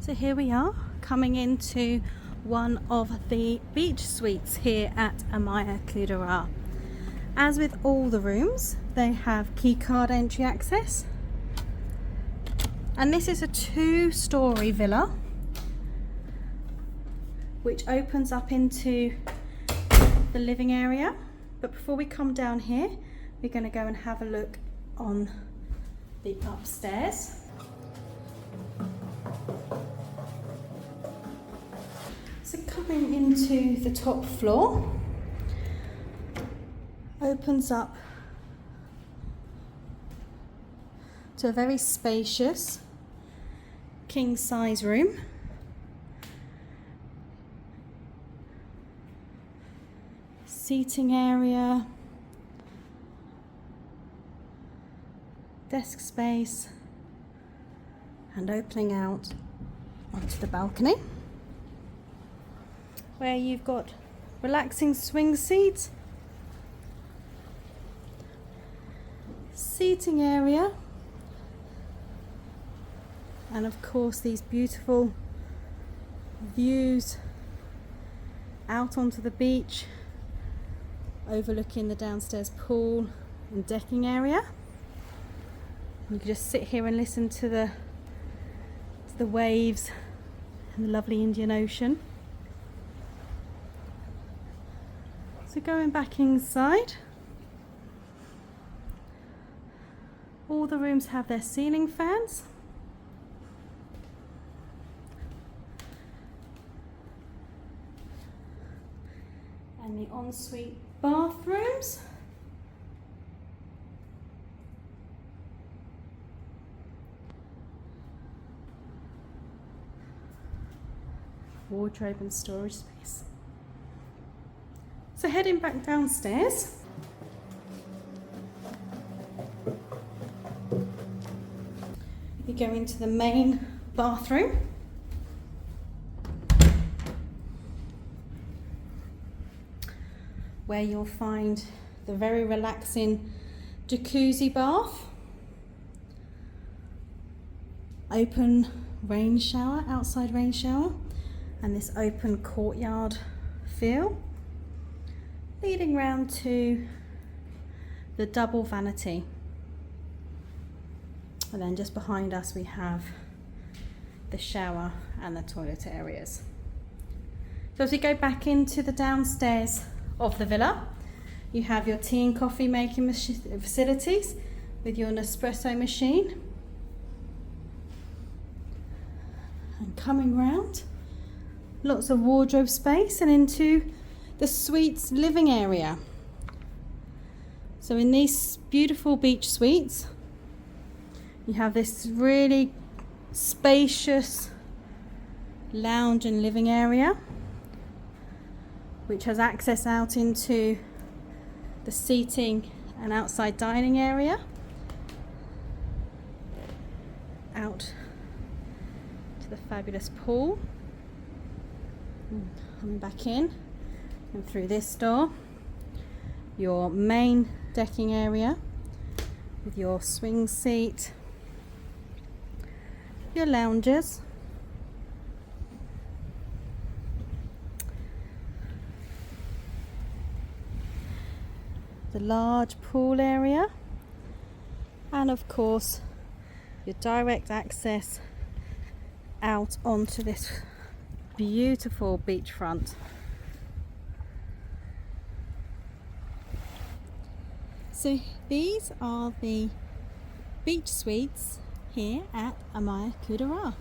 So here we are, coming into one of the beach suites here at Amaya Kuda Rah. As with all the rooms, they have keycard entry access. And this is a 2-story villa which opens up into the living area. But before we come down here, we're going to go and have a look on the upstairs. So coming into the top floor, opens up to a very spacious king size room. Seating area, desk space, and opening out onto the balcony, where you've got relaxing swing seats, seating area, and of course these beautiful views out onto the beach, overlooking the downstairs pool and decking area. You can just sit here and listen to the waves and the lovely Indian Ocean. So going back inside, all the rooms have their ceiling fans. And the ensuite bathrooms. Wardrobe and storage space. So heading back downstairs, you go into the main bathroom. Where you'll find the very relaxing jacuzzi bath, open rain shower, outside rain shower, and this open courtyard feel, leading round to the double vanity. And then just behind us we have the shower and the toilet areas. So as we go back into the downstairs of the villa, you have your tea and coffee making facilities with your Nespresso machine. And coming round, lots of wardrobe space and into the suite's living area. So in these beautiful beach suites, you have this really spacious lounge and living area, which has access out into the seating and outside dining area, out to the fabulous pool, coming back in and through this door, your main decking area with your swing seat, your lounges, the large pool area, and of course your direct access out onto this beautiful beachfront. So these are the beach suites here at Amaya Kuda Rah.